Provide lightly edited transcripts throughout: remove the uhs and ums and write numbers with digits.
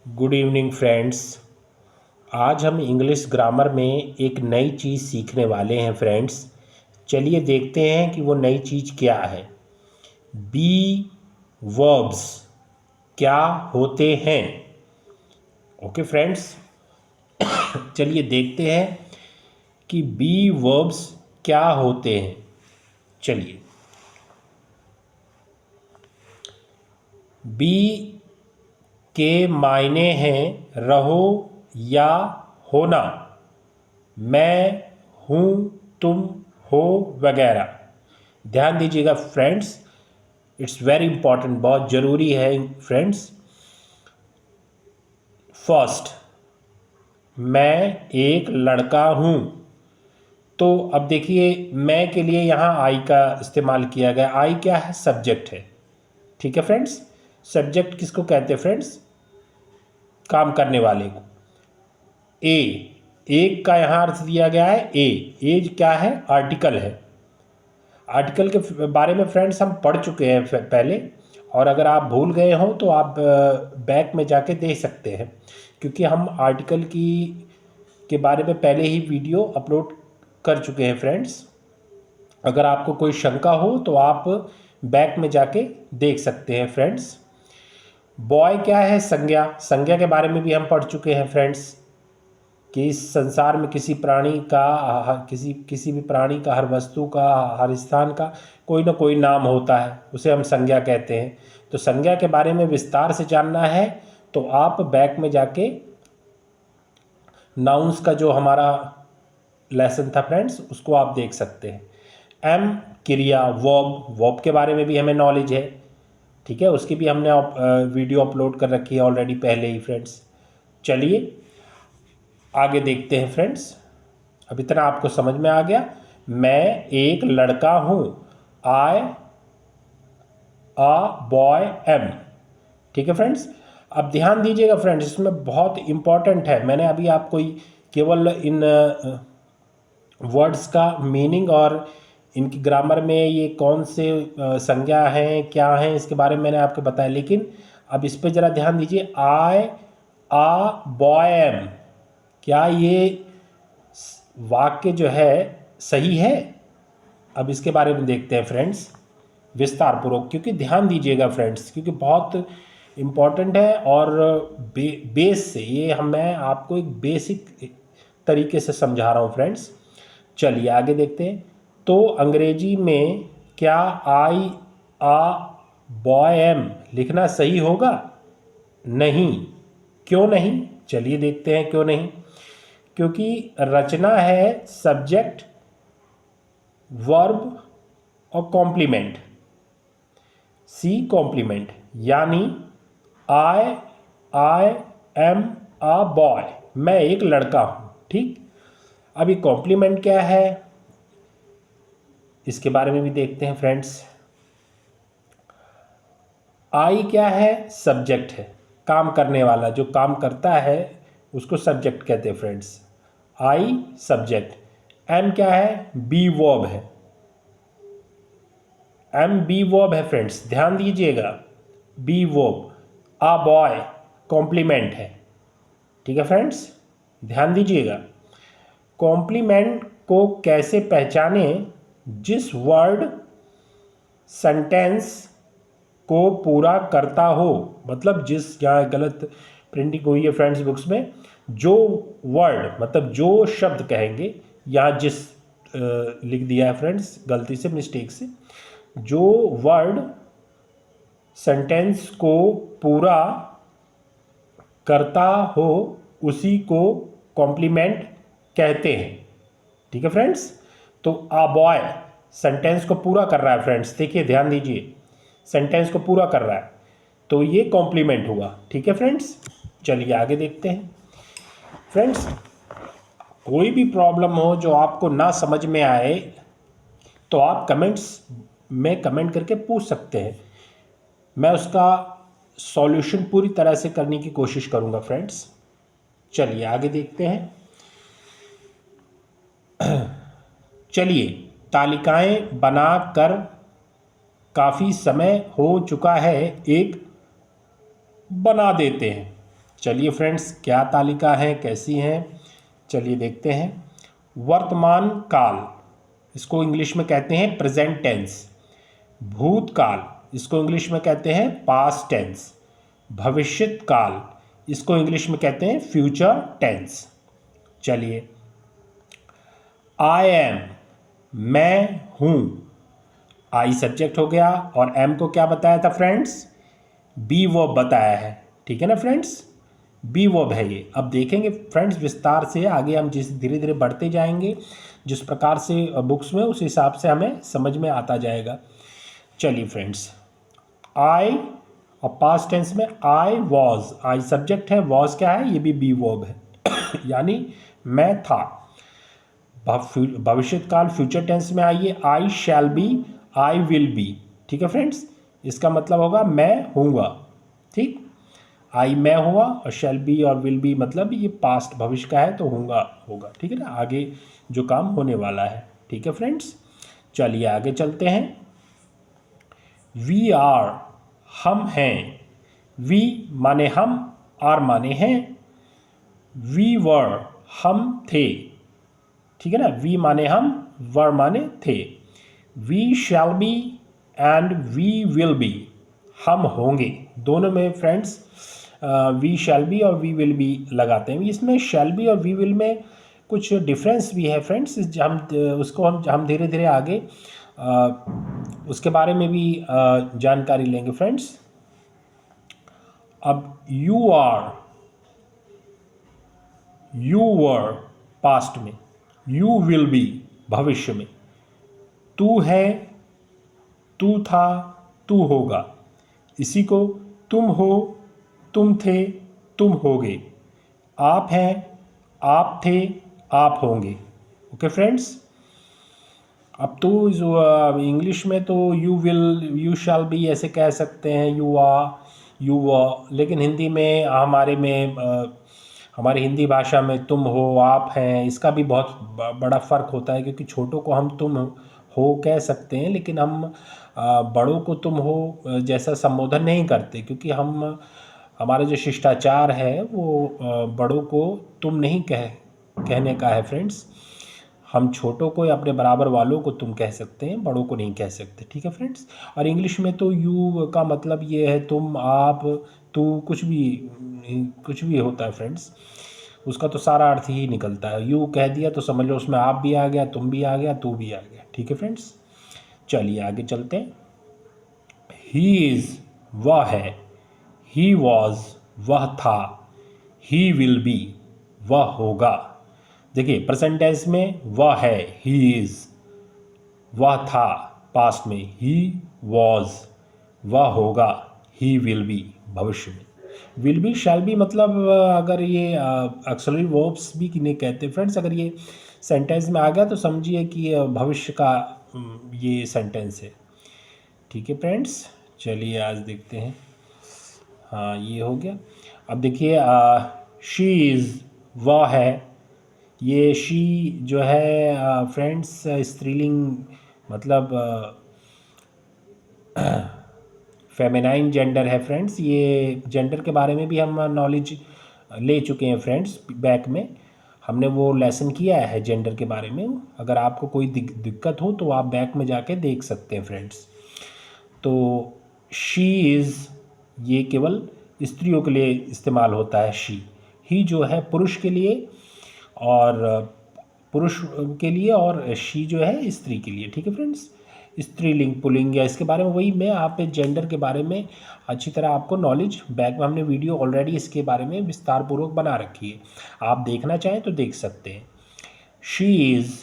Good evening friends. आज हम English grammar में एक नई चीज़ सीखने वाले हैं फ्रेंड्स। चलिए देखते हैं कि वो नई चीज़ क्या है। बी वर्ब्स क्या होते हैं। ओके फ्रेंड्स, चलिए देखते हैं कि बी वर्ब्स क्या होते हैं। चलिए, बी के मायने हैं रहो या होना, मैं हूँ, तुम हो वगैरह। ध्यान दीजिएगा फ्रेंड्स, इट्स वेरी इंपॉर्टेंट, बहुत ज़रूरी है फ्रेंड्स। फर्स्ट, मैं एक लड़का हूँ। तो अब देखिए, मैं के लिए यहाँ आई का इस्तेमाल किया गया। आई क्या है? सब्जेक्ट है। ठीक है फ्रेंड्स, सब्जेक्ट किसको कहते हैं फ्रेंड्स? काम करने वाले को। ए, एक का यहाँ अर्थ दिया गया है ए। एज क्या है? आर्टिकल है। आर्टिकल के बारे में फ्रेंड्स हम पढ़ चुके हैं पहले, और अगर आप भूल गए हो तो आप बैक में जाके देख सकते हैं, क्योंकि हम आर्टिकल के बारे में पहले ही वीडियो अपलोड कर चुके हैं फ्रेंड्स। अगर आपको कोई शंका हो तो आप बैक में जाके देख सकते हैं फ्रेंड्स। बॉय क्या है? संज्ञा। संज्ञा के बारे में भी हम पढ़ चुके हैं फ्रेंड्स, कि इस संसार में किसी प्राणी का, किसी भी प्राणी का, हर वस्तु का, हर स्थान का कोई ना कोई नाम होता है, उसे हम संज्ञा कहते हैं। तो संज्ञा के बारे में विस्तार से जानना है तो आप बैक में जाके नाउन्स का जो हमारा लेसन था फ्रेंड्स, उसको आप देख सकते हैं। एम, क्रिया, वर्ब। वर्ब के बारे में भी हमें नॉलेज है, ठीक है, उसकी भी हमने वीडियो अपलोड कर रखी है ऑलरेडी पहले ही फ्रेंड्स। चलिए आगे देखते हैं फ्रेंड्स। अब इतना आपको समझ में आ गया। मैं एक लड़का हूँ, आई अ बॉय एम। ठीक है फ्रेंड्स, अब ध्यान दीजिएगा फ्रेंड्स, इसमें बहुत इंपॉर्टेंट है। मैंने अभी आपको केवल इन वर्ड्स का मीनिंग और इनकी ग्रामर में ये कौन से संज्ञा हैं, क्या हैं, इसके बारे में मैंने आपको बताया, लेकिन अब इस पर ज़रा ध्यान दीजिए। आई अ बॉय एम, क्या ये वाक्य जो है सही है? अब इसके बारे में देखते हैं फ्रेंड्स विस्तार पूर्वक, क्योंकि ध्यान दीजिएगा फ्रेंड्स, क्योंकि बहुत इम्पॉर्टेंट है। और बेस से ये मैं आपको एक बेसिक तरीके से समझा रहा हूँ फ्रेंड्स। चलिए आगे देखते हैं। तो अंग्रेजी में क्या आई आ बॉय एम लिखना सही होगा? नहीं। क्यों नहीं? चलिए देखते हैं क्यों नहीं। क्योंकि रचना है सब्जेक्ट, वर्ब और कॉम्प्लीमेंट, सी कॉम्प्लीमेंट, यानी आई एम अ बॉय, मैं एक लड़का हूं। ठीक, अभी कॉम्प्लीमेंट क्या है इसके बारे में भी देखते हैं फ्रेंड्स। आई क्या है? सब्जेक्ट है, काम करने वाला, जो काम करता है उसको सब्जेक्ट कहते हैं फ्रेंड्स। I subject. एम क्या है? बी वर्ब है। एम बी वर्ब है फ्रेंड्स, ध्यान दीजिएगा, be verb. A boy complement है। ठीक है फ्रेंड्स, ध्यान दीजिएगा। कॉम्प्लीमेंट को कैसे पहचाने? जिस वर्ड सेंटेंस को पूरा करता हो, मतलब जिस, यहाँ गलत प्रिंटिंग हुई है फ्रेंड्स बुक्स में, जो वर्ड मतलब जो शब्द कहेंगे, यहाँ जिस लिख दिया है फ्रेंड्स गलती से, मिस्टेक से, जो वर्ड सेंटेंस को पूरा करता हो उसी को कॉम्प्लीमेंट कहते हैं। ठीक है फ्रेंड्स, तो अ बॉय सेंटेंस को पूरा कर रहा है फ्रेंड्स, देखिए ध्यान दीजिए, सेंटेंस को पूरा कर रहा है, तो ये कॉम्प्लीमेंट हुआ। ठीक है फ्रेंड्स, चलिए आगे देखते हैं फ्रेंड्स। कोई भी प्रॉब्लम हो जो आपको ना समझ में आए तो आप कमेंट्स में कमेंट करके पूछ सकते हैं, मैं उसका सॉल्यूशन पूरी तरह से करने की कोशिश करूंगा फ्रेंड्स। चलिए आगे देखते हैं। चलिए, तालिकाएं बनाकर काफ़ी समय हो चुका है, एक बना देते हैं। चलिए फ्रेंड्स, क्या तालिका है, कैसी हैं, चलिए देखते हैं। वर्तमान काल, इसको इंग्लिश में कहते हैं प्रेजेंट टेंस। भूतकाल, इसको इंग्लिश में कहते हैं पास्ट टेंस। भविष्यत काल, इसको इंग्लिश में कहते हैं फ्यूचर टेंस। चलिए, आई एम, मैं हूँ। आई सब्जेक्ट हो गया और एम को क्या बताया था फ्रेंड्स? बी वर्ब बताया है, ठीक है ना फ्रेंड्स? बी वर्ब है ये। अब देखेंगे फ्रेंड्स विस्तार से, आगे हम जिस धीरे धीरे बढ़ते जाएंगे जिस प्रकार से बुक्स में, उस हिसाब से हमें समझ में आता जाएगा। चलिए फ्रेंड्स, आई और पास्ट टेंस में आई वॉज, आई सब्जेक्ट है, वॉज क्या है? ये भी बी वर्ब है यानी मैं था। भविष्यत काल फ्यूचर टेंस में आइए, I shall be, I will be, ठीक है फ्रेंड्स? इसका मतलब होगा मैं हूँगा, ठीक। आई मैं हुआ और शैल बी और विल बी मतलब ये पास्ट भविष्य का है तो हूँगा होगा, ठीक है ना, आगे जो काम होने वाला है, ठीक है फ्रेंड्स? चलिए आगे चलते हैं। वी आर, हम हैं। वी माने हम, आर माने हैं। वी वर, हम थे, ठीक है ना। वी माने हम, वर माने थे। We shall be and we will be, हम होंगे। दोनों में फ्रेंड्स वी शैल बी और वी विल बी लगाते हैं। इसमें शैल बी और वी विल में कुछ डिफरेंस भी है फ्रेंड्स, हम उसको हम धीरे धीरे आगे उसके बारे में भी जानकारी लेंगे फ्रेंड्स। अब you are, you were past में, यू विल बी भविष्य में। तू है, तू था, तू होगा। इसी को तुम हो, तुम थे, तुम होगे। आप हैं, आप थे, आप होंगे। Okay friends? अब तो जो इंग्लिश में तो you will, you shall be ऐसे कह सकते हैं, यू आर, यू वर, लेकिन हिंदी में हमारी हिंदी भाषा में तुम हो, आप हैं, इसका भी बहुत बड़ा फ़र्क होता है, क्योंकि छोटों को हम तुम हो कह सकते हैं, लेकिन हम बड़ों को तुम हो जैसा संबोधन नहीं करते, क्योंकि हमारा जो शिष्टाचार है वो बड़ों को तुम नहीं कहने का है फ्रेंड्स। हम छोटों को या अपने बराबर वालों को तुम कह सकते हैं, बड़ों को नहीं कह सकते, ठीक है फ्रेंड्स? और इंग्लिश में तो यू का मतलब ये है तुम, आप, तू, कुछ भी होता है फ्रेंड्स, उसका तो सारा अर्थ ही निकलता है। यू कह दिया तो समझ लो उसमें आप भी आ गया, तुम भी आ गया, तू भी आ गया, ठीक है फ्रेंड्स? चलिए आगे चलते हैं। ही इज़, वह है। ही वॉज, वह था। ही विल बी, वह होगा। देखिए प्रेजेंट टेंस में वह है, ही इज़, वह था पास्ट में, ही वॉज, वह होगा, ही विल बी भविष्य में। विल बी, शैल बी मतलब अगर ये ऑक्सिलरी वर्ब्स भी नहीं कहते फ्रेंड्स, अगर ये सेंटेंस में आ गया तो समझिए कि भविष्य का ये सेंटेंस है, ठीक है फ्रेंड्स? चलिए आज देखते हैं। हाँ ये हो गया। अब देखिए शी इज़, वह है। ये शी जो है फ्रेंड्स स्त्रीलिंग मतलब फेमिनाइन जेंडर है फ्रेंड्स। ये जेंडर के बारे में भी हम नॉलेज ले चुके हैं फ्रेंड्स, बैक में हमने वो लेसन किया है जेंडर के बारे में। अगर आपको कोई दिक्कत हो तो आप बैक में जाके देख सकते हैं फ्रेंड्स। तो शी इज़ ये केवल स्त्रियों के लिए इस्तेमाल होता है शी। ही जो है पुरुष के लिए, और पुरुष के लिए, और शी जो है स्त्री के लिए, ठीक है फ्रेंड्स? स्त्रीलिंग, पुल्लिंग, या इसके बारे में वही मैं आप जेंडर के बारे में अच्छी तरह आपको नॉलेज, बैक में हमने वीडियो ऑलरेडी इसके बारे में विस्तार पूर्वक बना रखी है, आप देखना चाहें तो देख सकते हैं। शी इज़,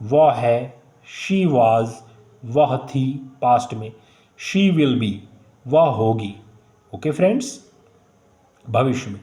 वह है। शी वाज, वह थी पास्ट में। शी विल बी, वह होगी। ओके फ्रेंड्स, भविष्य में।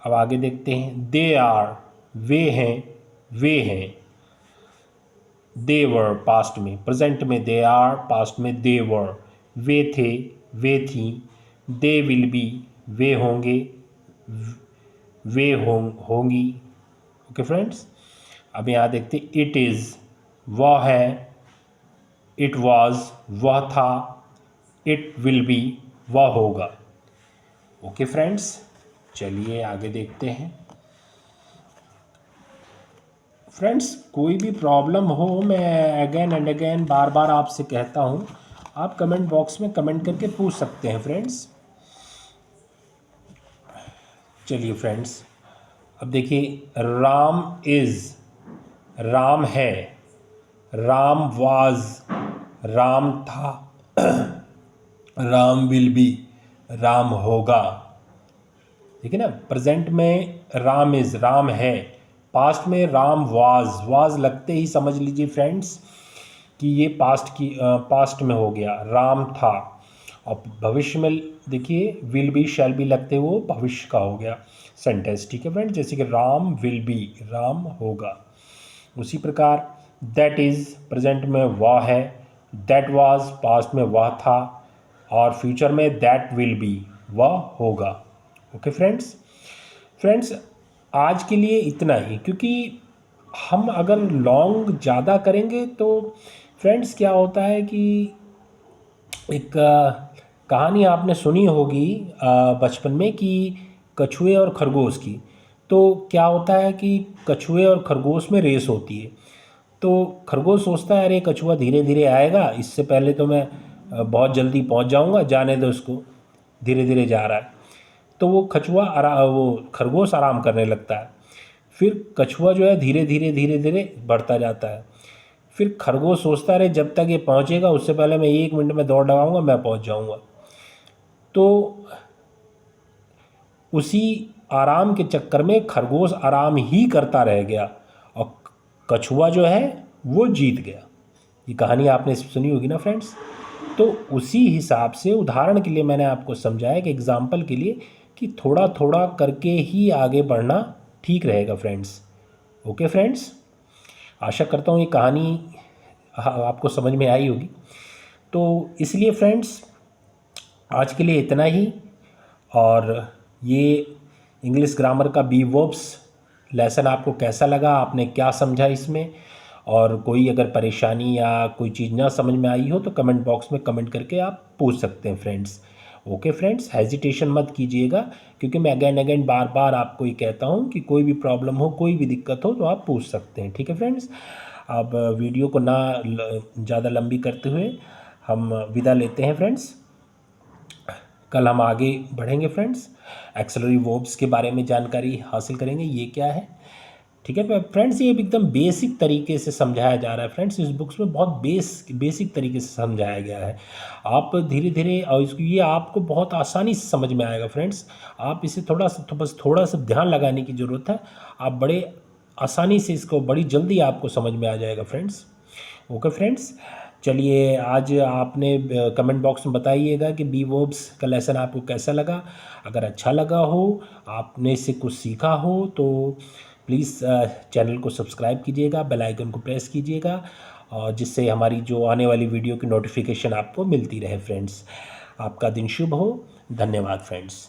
अब आगे देखते हैं। दे आर, वे हैं, वे हैं। दे वर पास्ट में, प्रेजेंट में दे आर, पास्ट में दे वर। वे थे, वे थीं। दे विल बी, वे होंगे, वे होंगी। ओके फ्रेंड्स, अब यहाँ देखते इट इज़, वह है। इट वाज, वह था। इट विल बी, वह होगा। ओके फ्रेंड्स, चलिए आगे देखते हैं फ्रेंड्स। कोई भी प्रॉब्लम हो, मैं अगेन एंड अगेन बार बार आपसे कहता हूँ, आप कमेंट बॉक्स में कमेंट करके पूछ सकते हैं फ्रेंड्स। चलिए फ्रेंड्स, अब देखिए, राम इज़, राम है, राम वाज, राम था, राम विल बी, राम होगा। ठीक है ना। प्रेजेंट में राम इज़, राम है। पास्ट में राम वाज, वाज लगते ही समझ लीजिए फ्रेंड्स कि ये पास्ट में हो गया, राम था। और भविष्य में देखिए विल बी शैल बी लगते वो भविष्य का हो गया सेंटेंस। ठीक है फ्रेंड्स, जैसे कि राम विल बी, राम होगा। उसी प्रकार दैट इज़ प्रेजेंट में वह है, दैट वाज पास्ट में वह था, और फ्यूचर में दैट विल बी, वह होगा। Okay friends. फ्रेंड्स आज के लिए इतना ही, क्योंकि हम अगर लॉन्ग ज़्यादा करेंगे तो फ्रेंड्स क्या होता है कि एक कहानी आपने सुनी होगी बचपन में कि कछुए और खरगोश की। तो क्या होता है कि कछुए और खरगोश में रेस होती है। तो खरगोश सोचता है अरे कछुआ धीरे धीरे आएगा, इससे पहले तो मैं बहुत जल्दी पहुंच जाऊंगा, जाने दो इसको, धीरे धीरे जा रहा है। तो वो खरगोश आराम करने लगता है। फिर कछुआ जो है धीरे धीरे धीरे धीरे बढ़ता जाता है। फिर खरगोश सोचता है जब तक ये पहुंचेगा उससे पहले मैं 1 मिनट में दौड़ लगाऊंगा, मैं पहुंच जाऊंगा। तो उसी आराम के चक्कर में खरगोश आराम ही करता रह गया और कछुआ जो है वो जीत गया। ये कहानी आपने सुनी होगी ना फ्रेंड्स। तो उसी हिसाब से उदाहरण के लिए मैंने आपको समझाया कि एग्जाम्पल के लिए कि थोड़ा थोड़ा करके ही आगे बढ़ना ठीक रहेगा फ्रेंड्स। ओके फ्रेंड्स, आशा करता हूँ ये कहानी आपको समझ में आई होगी। तो इसलिए फ्रेंड्स आज के लिए इतना ही। और ये इंग्लिश ग्रामर का बी वर्ब्स लेसन आपको कैसा लगा, आपने क्या समझा इसमें, और कोई अगर परेशानी या कोई चीज़ ना समझ में आई हो तो कमेंट बॉक्स में कमेंट करके आप पूछ सकते हैं फ्रेंड्स। ओके फ्रेंड्स, हेजिटेशन मत कीजिएगा, क्योंकि मैं अगेन बार बार आपको ये कहता हूँ कि कोई भी प्रॉब्लम हो, कोई भी दिक्कत हो तो आप पूछ सकते हैं। ठीक है फ्रेंड्स, अब वीडियो को ना ज़्यादा लंबी करते हुए हम विदा लेते हैं फ्रेंड्स। कल हम आगे बढ़ेंगे फ्रेंड्स, एक्सेलरी वर्ब्स के बारे में जानकारी हासिल करेंगे, ये क्या है। ठीक है फ्रेंड्स, ये एकदम बेसिक तरीके से समझाया जा रहा है फ्रेंड्स। इस बुक्स में बहुत बेसिक तरीके से समझाया गया है। आप धीरे धीरे, और ये आपको बहुत आसानी से समझ में आएगा फ्रेंड्स। आप इसे बस थोड़ा सा ध्यान लगाने की ज़रूरत है। आप बड़े आसानी से इसको, बड़ी जल्दी आपको समझ में आ जाएगा फ्रेंड्स। ओके फ्रेंड्स, चलिए आज आपने कमेंट बॉक्स में बताइएगा कि बी वर्ब्स का लेसन आपको कैसा लगा। अगर अच्छा लगा हो, आपने इससे कुछ सीखा हो, तो प्लीज़ चैनल को सब्सक्राइब कीजिएगा, बेल आइकन को प्रेस कीजिएगा, और जिससे हमारी जो आने वाली वीडियो की नोटिफिकेशन आपको मिलती रहे फ्रेंड्स। आपका दिन शुभ हो। धन्यवाद फ्रेंड्स।